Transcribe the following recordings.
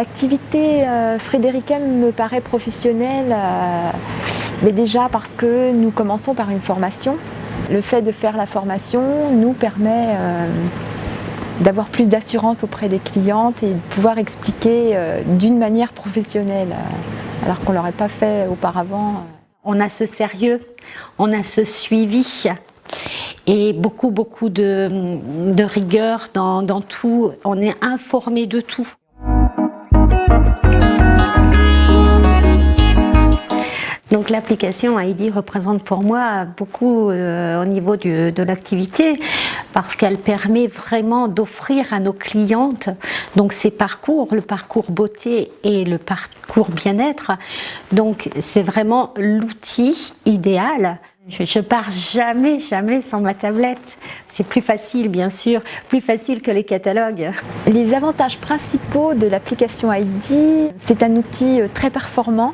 L'activité frédéricaine me paraît professionnelle, mais déjà parce que nous commençons par une formation. Le fait de faire la formation nous permet d'avoir plus d'assurance auprès des clientes et de pouvoir expliquer d'une manière professionnelle, alors qu'on ne l'aurait pas fait auparavant. On a ce sérieux, on a ce suivi et beaucoup de rigueur dans tout. On est informé de tout. Donc l'application Heidi représente pour moi beaucoup au niveau de l'activité parce qu'elle permet vraiment d'offrir à nos clientes donc ces parcours, le parcours beauté et le parcours bien-être. Donc c'est vraiment l'outil idéal. Je pars jamais sans ma tablette. C'est plus facile, bien sûr, plus facile que les catalogues. Les avantages principaux de l'application Heidi, c'est un outil très performant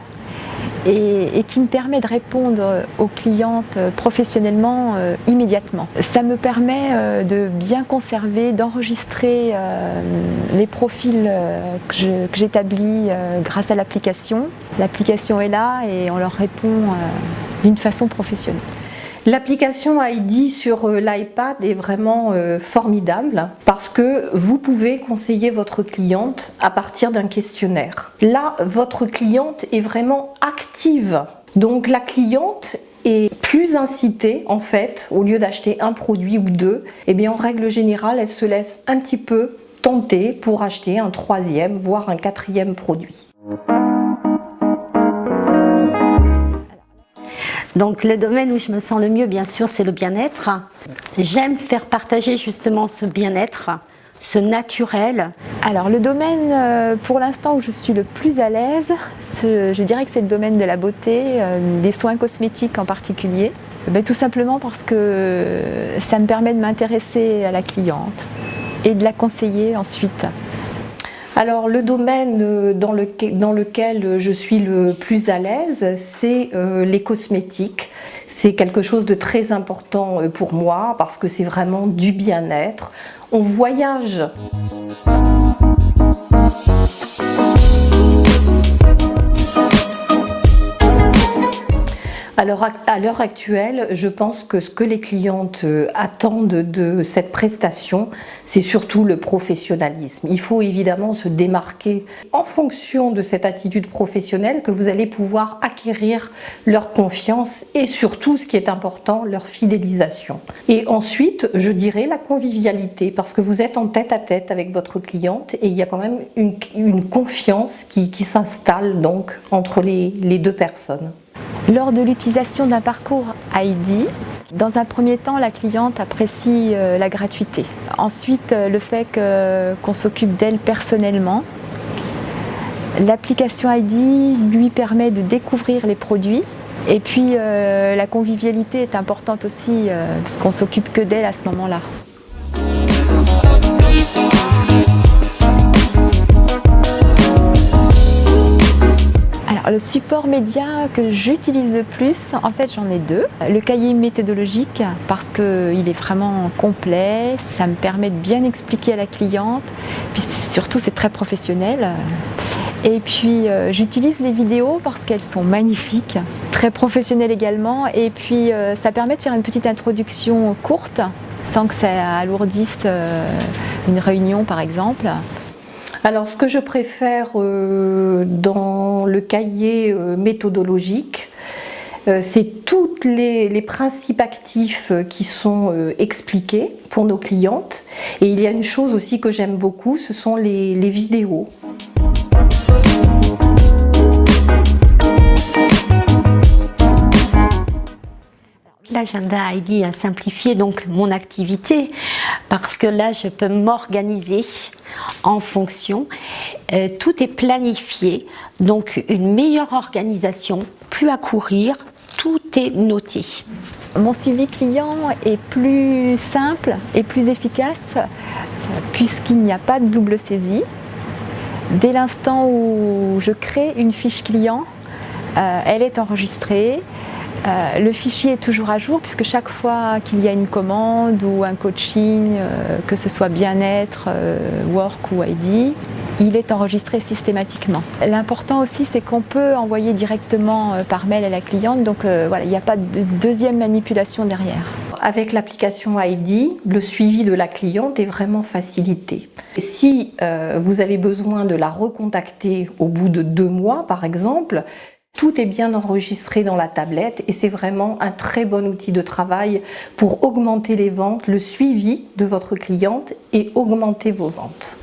et qui me permet de répondre aux clientes professionnellement immédiatement. Ça me permet de bien conserver, d'enregistrer les profils que j'établis grâce à l'application. L'application est là et on leur répond d'une façon professionnelle. L'application Heidi sur l'iPad est vraiment formidable parce que vous pouvez conseiller votre cliente à partir d'un questionnaire. Là, votre cliente est vraiment active. Donc la cliente est plus incitée en fait, au lieu d'acheter un produit ou deux, eh bien en règle générale, elle se laisse un petit peu tenter pour acheter un troisième, voire un quatrième produit. Donc le domaine où je me sens le mieux, bien sûr, c'est le bien-être. J'aime faire partager justement ce bien-être, ce naturel. Alors le domaine pour l'instant où je suis le plus à l'aise, je dirais que c'est le domaine de la beauté, des soins cosmétiques en particulier. Tout simplement parce que ça me permet de m'intéresser à la cliente et de la conseiller ensuite. Alors le domaine dans lequel je suis le plus à l'aise, c'est les cosmétiques. C'est quelque chose de très important pour moi parce que c'est vraiment du bien-être. On voyage. Alors, à l'heure actuelle, je pense que ce que les clientes attendent de cette prestation, c'est surtout le professionnalisme. Il faut évidemment se démarquer en fonction de cette attitude professionnelle que vous allez pouvoir acquérir leur confiance et surtout, ce qui est important, leur fidélisation. Et ensuite, je dirais la convivialité parce que vous êtes en tête-à-tête avec votre cliente et il y a quand même une confiance qui s'installe donc entre les deux personnes. Lors de l'utilisation d'un parcours Heidi, dans un premier temps, la cliente apprécie la gratuité. Ensuite, le fait qu'on s'occupe d'elle personnellement. L'application Heidi lui permet de découvrir les produits. Et puis, la convivialité est importante aussi, parce qu'on ne s'occupe que d'elle à ce moment-là. Le support média que j'utilise le plus, en fait j'en ai deux. Le cahier méthodologique parce qu'il est vraiment complet, ça me permet de bien expliquer à la cliente, puis surtout c'est très professionnel. Et puis j'utilise les vidéos parce qu'elles sont magnifiques, très professionnelles également, et puis ça permet de faire une petite introduction courte sans que ça alourdisse une réunion par exemple. Alors ce que je préfère dans le cahier méthodologique, c'est tous les principes actifs qui sont expliqués pour nos clientes. Et il y a une chose aussi que j'aime beaucoup, ce sont les vidéos. L'agenda Heidi a simplifié donc mon activité parce que là je peux m'organiser en fonction. Tout est planifié, donc une meilleure organisation, plus à courir, tout est noté. Mon suivi client est plus simple et plus efficace puisqu'il n'y a pas de double saisie. Dès l'instant où je crée une fiche client, elle est enregistrée. Le fichier est toujours à jour puisque chaque fois qu'il y a une commande ou un coaching, que ce soit bien-être, work ou Heidi, il est enregistré systématiquement. L'important aussi, c'est qu'on peut envoyer directement par mail à la cliente, donc voilà, il n'y a pas de deuxième manipulation derrière. Avec l'application Heidi, le suivi de la cliente est vraiment facilité. Si vous avez besoin de la recontacter au bout de 2 mois, par exemple, tout est bien enregistré dans la tablette et c'est vraiment un très bon outil de travail pour augmenter les ventes, le suivi de votre cliente et augmenter vos ventes.